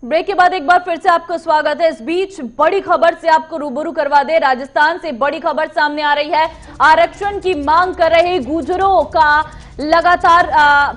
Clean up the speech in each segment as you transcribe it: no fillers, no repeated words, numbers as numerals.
Break के बाद एक बार फिर से आपको स्वागत है। इस बीच बड़ी खबर से आपको रूबरू करवा दे, राजस्थान से बड़ी खबर सामने आ रही है। आरक्षण की मांग कर रहे गुर्जरों का लगातार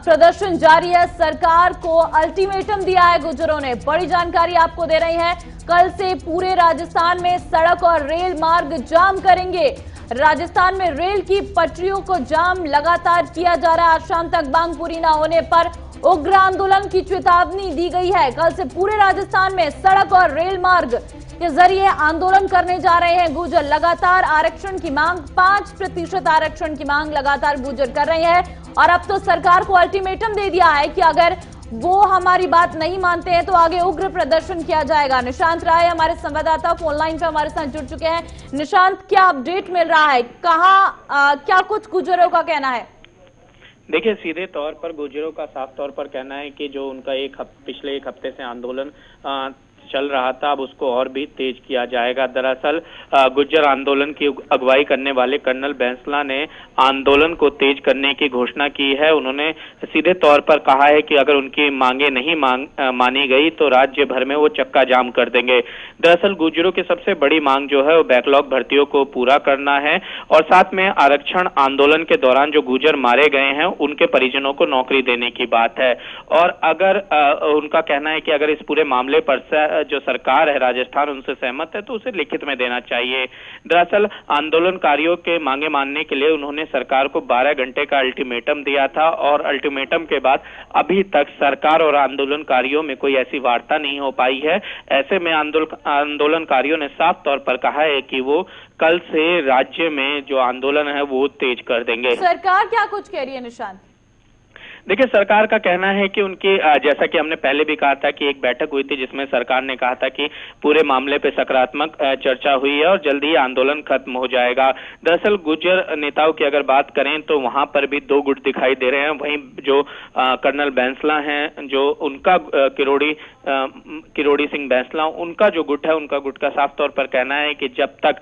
प्रदर्शन जारी है। सरकार को अल्टीमेटम दिया है गुर्जरों ने। बड़ी जानकारी आपको दे रहे हैं। कल से पूरे राजस्थान में सड़क और रेल मार्ग जाम करेंगे। राजस्थान में रेल की पटरियों को जाम लगातार किया जा रहा है। आज शाम तक मांग पूरी न होने पर उग्र आंदोलन की चेतावनी दी गई है। कल से पूरे राजस्थान में सड़क और रेल मार्ग के जरिए आंदोलन करने जा रहे हैं गुर्जर। लगातार आरक्षण की मांग 5% आरक्षण की मांग लगातार गुर्जर कर रहे हैं और अब तो सरकार को अल्टीमेटम दे दिया है कि अगर वो हमारी बात नहीं मानते हैं तो आगे उग्र प्रदर्शन किया जाएगा। निशांत राय हमारे संवाददाता फोन लाइन पे हमारे साथ जुड़ चुके हैं। निशांत, क्या अपडेट मिल रहा है? कहाँ क्या कुछ गुर्जरों का कहना है? देखिए, सीधे तौर पर गुर्जरों का साफ तौर पर कहना है कि जो उनका पिछले एक हफ्ते से आंदोलन चल रहा था, अब उसको और भी तेज किया जाएगा। दरअसल गुर्जर आंदोलन की अगुवाई करने वाले कर्नल बैंसला ने आंदोलन को तेज करने की घोषणा की है। उन्होंने सीधे तौर पर कहा है कि अगर उनकी मांगे नहीं मानी गई तो राज्य भर में वो चक्का जाम कर देंगे। दरअसल गुर्जरों की सबसे बड़ी मांग जो है वो बैकलॉग भर्तियों को पूरा करना है और साथ में आरक्षण आंदोलन के दौरान जो गुर्जर मारे गए हैं उनके परिजनों को नौकरी देने की बात है। और अगर उनका कहना है कि अगर इस पूरे मामले पर जो सरकार है राजस्थान उनसे सहमत है तो उसे लिखित में देना चाहिए। दरअसल आंदोलनकारियों के मांगे मानने के लिए उन्होंने सरकार को 12 घंटे का अल्टीमेटम दिया था और अल्टीमेटम के बाद अभी तक सरकार और आंदोलनकारियों में कोई ऐसी वार्ता नहीं हो पाई है। ऐसे में आंदोलनकारियों ने साफ तौर पर कहा है कि वो कल से राज्य में जो आंदोलन है वो तेज कर देंगे। सरकार क्या कुछ कह रही है निशांत? देखिए, सरकार का कहना है कि उनकी जैसा कि हमने पहले भी कहा था कि एक बैठक हुई थी जिसमें सरकार ने कहा था कि पूरे मामले पे सकारात्मक चर्चा हुई है और जल्दी ही आंदोलन खत्म हो जाएगा। दरअसल गुर्जर नेताओं की अगर बात करें तो वहां पर भी दो गुट दिखाई दे रहे हैं। वहीं जो कर्नल बैंसला हैं, जो उनका किरोड़ी सिंह बैंसला, उनका जो गुट है, उनका गुट का साफ तौर पर कहना है कि जब तक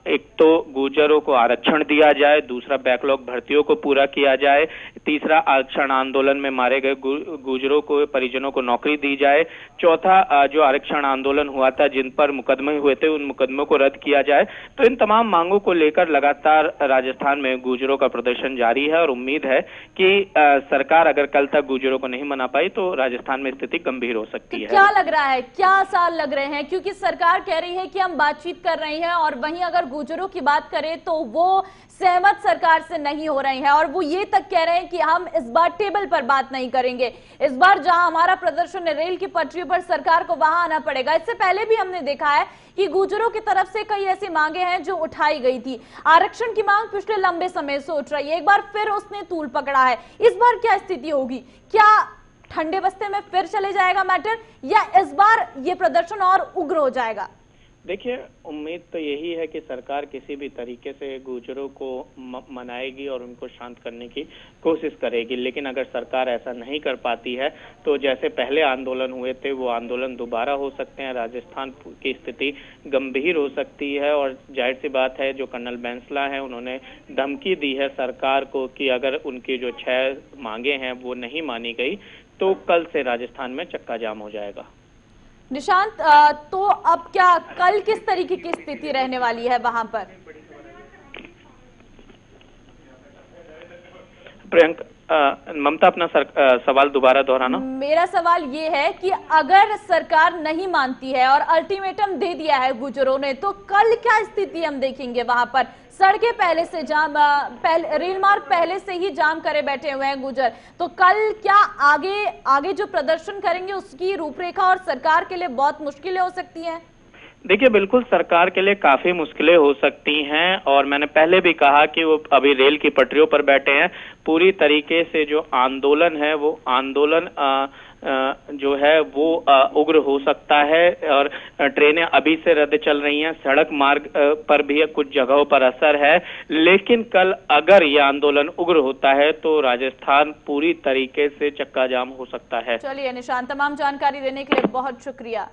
एक तो गुर्जरों को आरक्षण दिया जाए, दूसरा बैकलॉग भर्तियों को पूरा किया जाए, तीसरा आरक्षण आंदोलन में मारे गए गुर्जरों को परिजनों को नौकरी दी जाए, चौथा जो आरक्षण आंदोलन हुआ था जिन पर मुकदमे हुए थे उन मुकदमों को रद्द किया जाए। तो इन तमाम मांगों को लेकर लगातार राजस्थान में गुर्जरों का प्रदर्शन जारी है और उम्मीद है कि सरकार अगर कल तक गुर्जरों को नहीं मना पाई तो राजस्थान में स्थिति गंभीर हो सकती है। क्या लग रहा है, क्या आसार लग रहे हैं? क्योंकि सरकार कह रही है कि हम बातचीत कर रहे हैं और वहीं अगर गुर्जरों की बात करें तो वो सहमत सरकार से नहीं हो रहे हैं और वो ये तक कह रहे हैं कि हम इस बार टेबल पर बात नहीं करेंगे। इस बार जहां हमारा प्रदर्शन है रेल की पटरियों पर, सरकार को वहां आना पड़ेगा। इससे पहले भी हमने देखा है कि गुर्जरों की तरफ से कई ऐसी मांगे हैं जो उठाई गई थी। आरक्षण की मांग पिछले लंबे समय से उठ रही है, एक बार फिर उसने तूल पकड़ा है। इस बार क्या स्थिति होगी? क्या ठंडे बस्ते में फिर चले जाएगा मैटर या इस बार ये प्रदर्शन और उग्र हो जाएगा? देखिए, उम्मीद तो यही है कि सरकार किसी भी तरीके से गुर्जरों को मनाएगी और उनको शांत करने की कोशिश करेगी। लेकिन अगर सरकार ऐसा नहीं कर पाती है तो जैसे पहले आंदोलन हुए थे वो आंदोलन दोबारा हो सकते हैं। राजस्थान की स्थिति गंभीर हो सकती है और जाहिर सी बात है जो कर्नल बैंसला है उन्होंने धमकी दी है सरकार को कि अगर उनकी जो 6 मांगे हैं वो नहीं मानी गई तो कल से राजस्थान में चक्का जाम हो जाएगा। निशांत, तो अब क्या कल किस तरीके की स्थिति रहने वाली है वहां पर? प्रियंका, ममता अपना सवाल दोबारा दोहराना। मेरा सवाल ये है कि अगर सरकार नहीं मानती है और अल्टीमेटम दे दिया है गुर्जरों ने तो कल क्या स्थिति हम देखेंगे वहां पर? सड़कें पहले से जाम, रेल मार्ग पहले से ही जाम करे बैठे हुए हैं गुर्जर, तो कल क्या आगे जो प्रदर्शन करेंगे उसकी रूपरेखा और सरकार के लिए बहुत मुश्किलें हो सकती हैं? देखिए, बिल्कुल सरकार के लिए काफी मुश्किलें हो सकती हैं और मैंने पहले भी कहा कि वो अभी रेल की पटरियों पर बैठे हैं। पूरी तरीके से जो आंदोलन है वो आंदोलन जो है वो उग्र हो सकता है और ट्रेनें अभी से रद्द चल रही हैं। सड़क मार्ग पर भी कुछ जगहों पर असर है, लेकिन कल अगर यह आंदोलन उग्र होता है तो राजस्थान पूरी तरीके से चक्का जाम हो सकता है। चलिए निशांत, तमाम जानकारी देने के लिए बहुत शुक्रिया।